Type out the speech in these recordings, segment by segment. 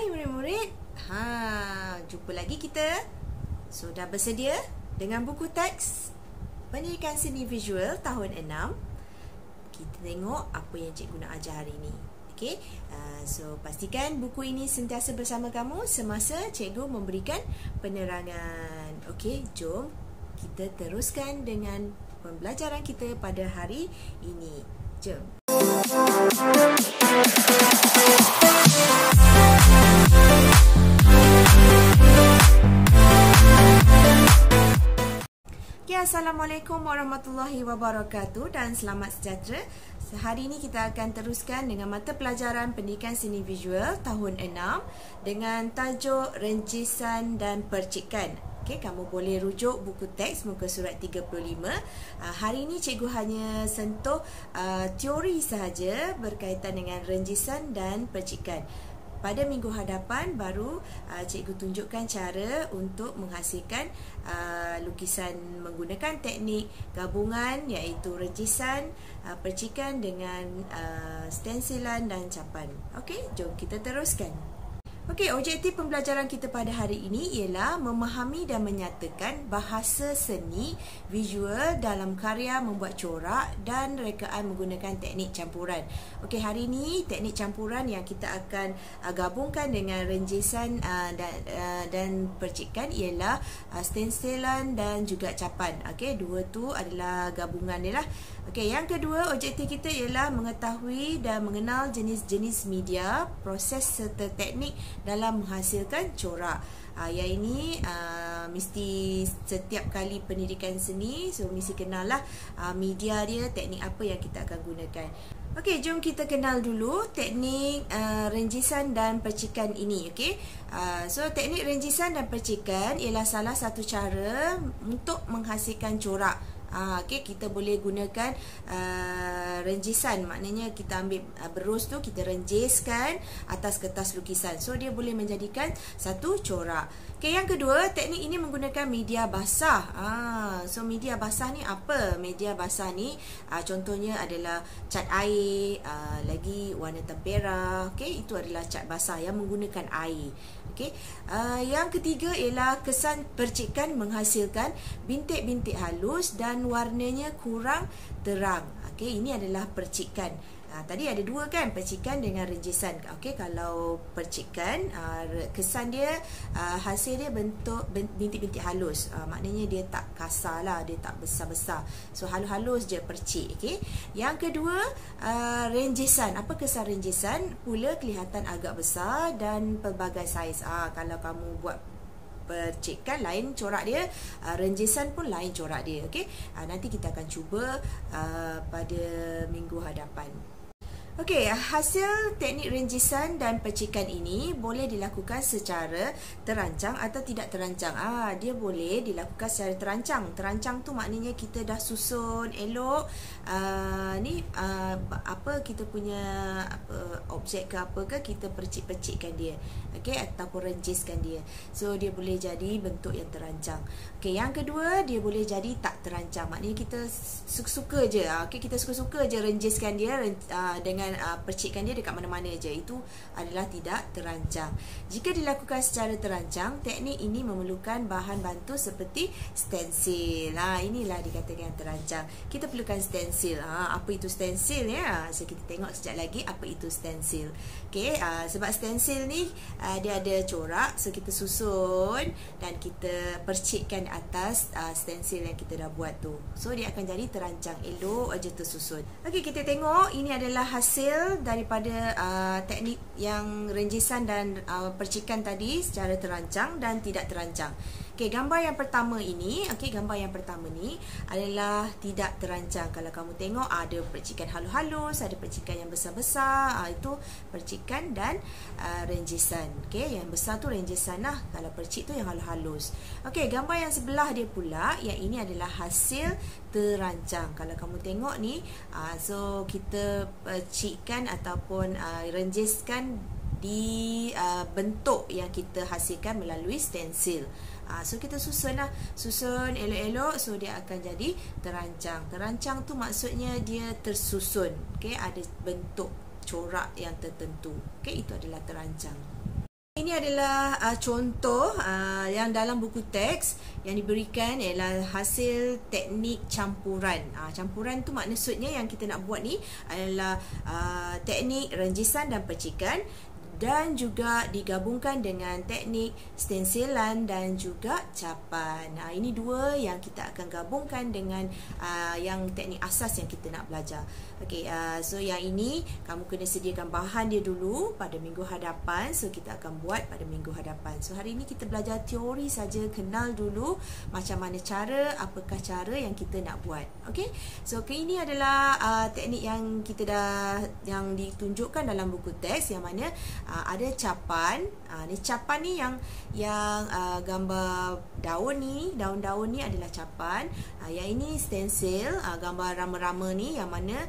Hai murid-murid. Jumpa lagi kita. Sudah bersedia dengan buku teks Pendidikan Seni Visual tahun 6. Kita tengok apa yang cikgu nak ajar hari ini. Okey. So pastikan buku ini sentiasa bersama kamu semasa cikgu memberikan penerangan. Okey, jom kita teruskan dengan pembelajaran kita pada hari ini. Jom. Assalamualaikum warahmatullahi wabarakatuh dan selamat sejahtera. Hari ini kita akan teruskan dengan mata pelajaran Pendidikan Seni Visual tahun 6 dengan tajuk Rengjisan dan Percikan. Okey, kamu boleh rujuk buku teks muka surat 35. Hari ini cikgu hanya sentuh teori sahaja berkaitan dengan rengjisan dan percikan. Pada minggu hadapan baru cikgu tunjukkan cara untuk menghasilkan lukisan menggunakan teknik gabungan iaitu rengjisan, percikan dengan stensilan dan capan. Okey, jom kita teruskan. Okey, objektif pembelajaran kita pada hari ini ialah memahami dan menyatakan bahasa seni visual dalam karya membuat corak dan rekaan menggunakan teknik campuran. Okey, hari ini teknik campuran yang kita akan gabungkan dengan rengjisan dan percikan ialah stensilan dan juga capan. Okey, dua tu adalah gabungan dia lah. Okey, yang kedua objektif kita ialah mengetahui dan mengenal jenis-jenis media, proses serta teknik dalam menghasilkan corak. Yang ini mesti setiap kali pendidikan seni, so mesti kenal lah media dia, teknik apa yang kita akan gunakan. Okey, jom kita kenal dulu teknik rengjisan dan percikan ini. Okey, so teknik rengjisan dan percikan ialah salah satu cara untuk menghasilkan corak. Okey, kita boleh gunakan rengjisan, maknanya kita ambil berus tu, kita renjiskan atas kertas lukisan. So dia boleh menjadikan satu corak. Okey, yang kedua, teknik ini menggunakan media basah. So media basah ni apa? Media basah ni contohnya adalah cat air, lagi warna tempera. Okey, itu adalah cat basah yang menggunakan air. Okey, yang ketiga ialah kesan percikan menghasilkan bintik-bintik halus dan warnanya kurang terang. Okey, ini adalah percikan. Tadi ada dua kan, percikan dengan rengjisan. Okey, kalau percikan kesan dia, hasil dia bentuk bintik-bintik halus. Maknanya dia tak kasar lah, dia tak besar-besar. So halus-halus je percik. Okey. Yang kedua, rengjisan. Apa kesan rengjisan? Pula kelihatan agak besar dan pelbagai saiz. Kalau kamu buat percikan lain corak dia, rengjisan pun lain corak dia. Okey, nanti kita akan cuba pada minggu hadapan. Okey, hasil teknik rengjisan dan percikan ini boleh dilakukan secara terancang atau tidak terancang. Dia boleh dilakukan secara terancang. Terancang tu maknanya kita dah susun elok apa kita punya objek ke apa ke, kita percik-percikkan dia. Okey, ataupun renjiskan dia. So dia boleh jadi bentuk yang terancang. Okey, yang kedua, dia boleh jadi tak terancang. Maknanya kita suka-suka je. Okey, kita suka-suka je renjiskan dia dengan percikkan dia dekat mana-mana je. Itu adalah tidak terancang. Jika dilakukan secara terancang, teknik ini memerlukan bahan bantu seperti stensil. Inilah dikatakan terancang. Kita perlukan stensil. Apa itu stensil ya? So kita tengok sekejap lagi apa itu stensil. Okey, sebab stensil ni dia ada corak, so kita susun dan kita percikkan atas stensil yang kita dah buat tu. So dia akan jadi terancang, elok aja tersusun. Okey, kita tengok ini adalah hasil daripada teknik yang rengjisan dan percikan tadi secara terancang dan tidak terancang. Okey, gambar yang pertama ini, gambar yang pertama ni adalah tidak terancang. Kalau kamu tengok ada percikan halus-halus, ada percikan yang besar-besar, itu percikan dan rengjisan. Okey, yang besar tu rengjisan lah, kalau percik tu yang halus-halus. Okey, gambar yang sebelah dia pula, yang ini adalah hasil terancang. Kalau kamu tengok ni, so kita percikkan ataupun renjiskan di bentuk yang kita hasilkan melalui stensil. So kita susun elok-elok, so dia akan jadi terancang. Terancang tu maksudnya dia tersusun. Okey, ada bentuk corak yang tertentu. Okey, itu adalah terancang. Ini adalah contoh yang dalam buku teks yang diberikan ialah hasil teknik campuran. Campuran tu maksudnya yang kita nak buat ni adalah teknik renjisan dan percikan, dan juga digabungkan dengan teknik stensilan dan juga capan. Ini dua yang kita akan gabungkan dengan yang teknik asas yang kita nak belajar. Okey, so yang ini kamu kena sediakan bahan dia dulu pada minggu hadapan. So kita akan buat pada minggu hadapan. So hari ini kita belajar teori saja, kenal dulu macam mana cara, apakah cara yang kita nak buat. Okey, so ini adalah teknik yang kita yang ditunjukkan dalam buku teks, yang mana ada capan. Ni capan ni yang gambar daun ni, daun-daun ni adalah capan. Yang ini stensil, gambar rama-rama ni, yang mana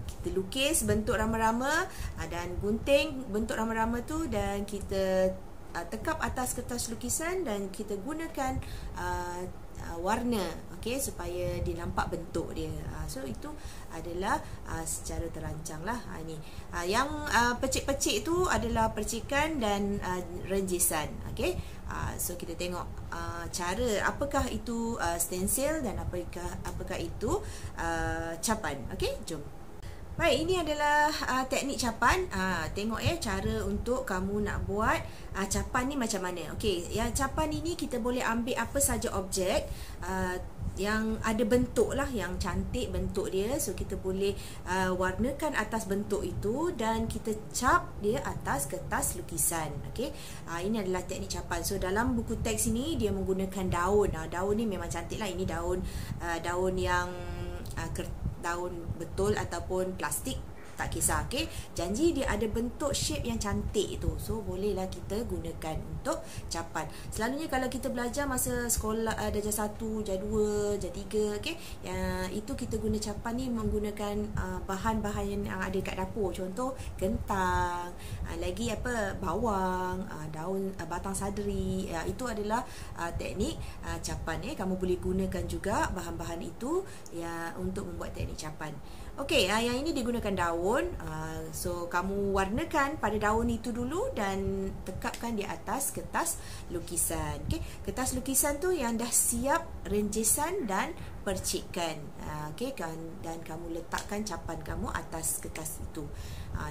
kita lukis bentuk rama-rama dan gunting bentuk rama-rama tu, dan kita tekap atas kertas lukisan dan kita gunakan warna, okey, supaya dia nampak bentuk dia. So itu adalah secara terancang lah. Ini yang percik-percik tu adalah percikan dan renjisan. Okey, so kita tengok cara apakah itu stensil dan apakah itu capan. Okey, jom. Baik, ini adalah teknik capan. Tengok cara untuk kamu nak buat capan ni macam mana. Okey, yang capan ini kita boleh ambil apa saja objek yang ada bentuk lah, yang cantik bentuk dia. So kita boleh warnakan atas bentuk itu dan kita cap dia atas kertas lukisan. Okey, ini adalah teknik capan. So dalam buku teks ini dia menggunakan daun. Daun ni memang cantik lah. Ini daun yang daun betul ataupun plastik, tak kisah. Okey, janji dia ada bentuk shape yang cantik tu. So bolehlah kita gunakan untuk capan. Selalunya kalau kita belajar masa sekolah darjah 1, darjah 2, darjah 3, okey, itu kita guna capan ni menggunakan bahan-bahan yang ada kat dapur. Contoh kentang, lagi bawang, daun batang sadri. Itu adalah teknik capan. Kamu boleh gunakan juga bahan-bahan itu untuk membuat teknik capan. Okey, yang ini digunakan daun. So kamu warnakan pada daun itu dulu dan tekapkan di atas kertas lukisan. Okey, kertas lukisan tu yang dah siap renjisan dan percikan. Okey, dan kamu letakkan capan kamu atas kertas itu.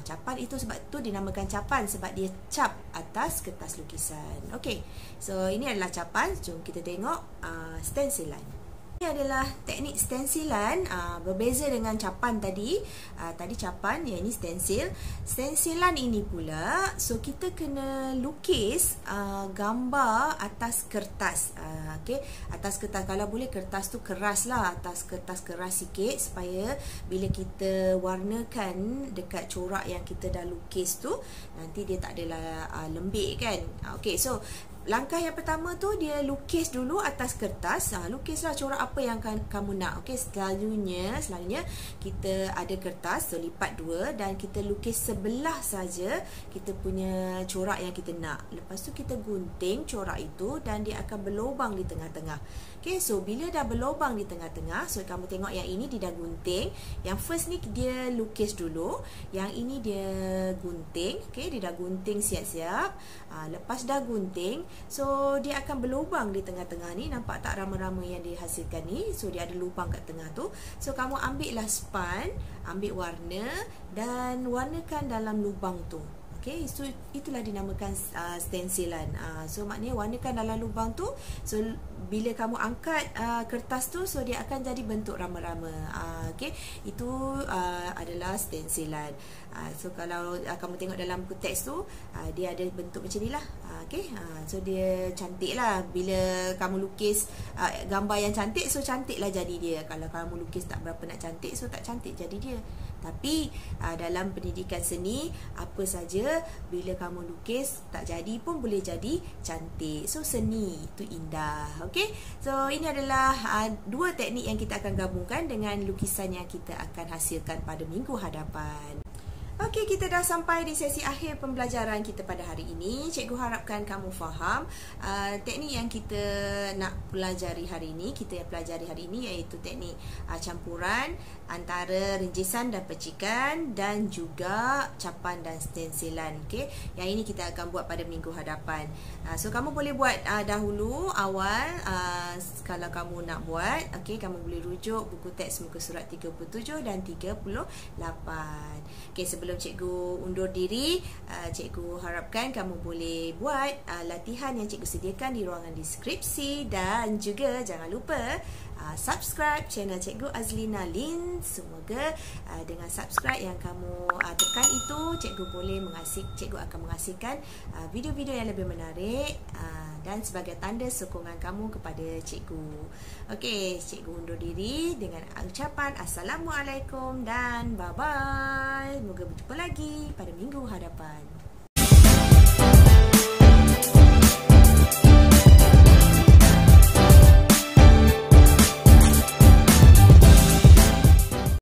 Capan itu sebab tu dinamakan capan, sebab dia cap atas kertas lukisan. Okey, so ini adalah capan. Jom kita tengok stensilan. Ini adalah teknik stensilan, berbeza dengan capan tadi. Tadi capan, yang ini stensil. Stensilan ini pula, so kita kena lukis gambar atas kertas. Okey, atas kertas, kalau boleh kertas tu keras lah, atas kertas keras sikit, supaya bila kita warnakan dekat corak yang kita dah lukis tu, nanti dia tak adalah lembik kan. Okey, so langkah yang pertama tu dia lukis dulu atas kertas. Lukislah corak apa yang kamu nak. Okey, selalunya kita ada kertas, so lipat dua dan kita lukis sebelah saja kita punya corak yang kita nak. Lepas tu kita gunting corak itu dan dia akan berlubang di tengah-tengah. Okey, so bila dah berlubang di tengah-tengah, so kamu tengok yang ini dia dah gunting. Yang first ni dia lukis dulu, yang ini dia gunting. Okey, dia dah gunting siap-siap. Lepas dah gunting, so dia akan berlubang di tengah-tengah ni. Nampak tak rama-rama yang dihasilkan ni? So dia ada lubang kat tengah tu. So kamu ambil lah span, ambil warna dan warnakan dalam lubang tu. Okey, so itulah dinamakan stensilan. So maknanya warnakan dalam lubang tu. So bila kamu angkat kertas tu, so dia akan jadi bentuk rama-rama. Okey, itu adalah stensilan. So kalau kamu tengok dalam buku teks tu, dia ada bentuk macam ni lah. Okey, so dia cantik lah. Bila kamu lukis gambar yang cantik, so cantik lah jadi dia. Kalau kamu lukis tak berapa nak cantik, so tak cantik jadi dia. Tapi dalam pendidikan seni, apa saja bila kamu lukis tak jadi pun boleh jadi cantik. So seni itu indah. Okey, so ini adalah dua teknik yang kita akan gabungkan dengan lukisan yang kita akan hasilkan pada minggu hadapan. Okey, kita dah sampai di sesi akhir pembelajaran kita pada hari ini. Cikgu harapkan kamu faham teknik yang kita nak pelajari hari ini. Kita yang pelajari hari ini iaitu teknik campuran antara rinjisan dan percikan dan juga capan dan stensilan. Okey, yang ini kita akan buat pada minggu hadapan. So kamu boleh buat dahulu awal kalau kamu nak buat. Okey, kamu boleh rujuk buku teks muka surat 37 dan 38. Okey, sebelum cikgu undur diri, cikgu harapkan kamu boleh buat latihan yang cikgu sediakan di ruangan deskripsi dan juga jangan lupa subscribe channel Cikgu Azlina Lin. Semoga dengan subscribe yang kamu tekan itu, cikgu akan mengasihkan video-video yang lebih menarik dan sebagai tanda sokongan kamu kepada cikgu. Okey, cikgu undur diri dengan ucapan Assalamualaikum dan bye-bye. Moga berjumpa lagi pada minggu hadapan.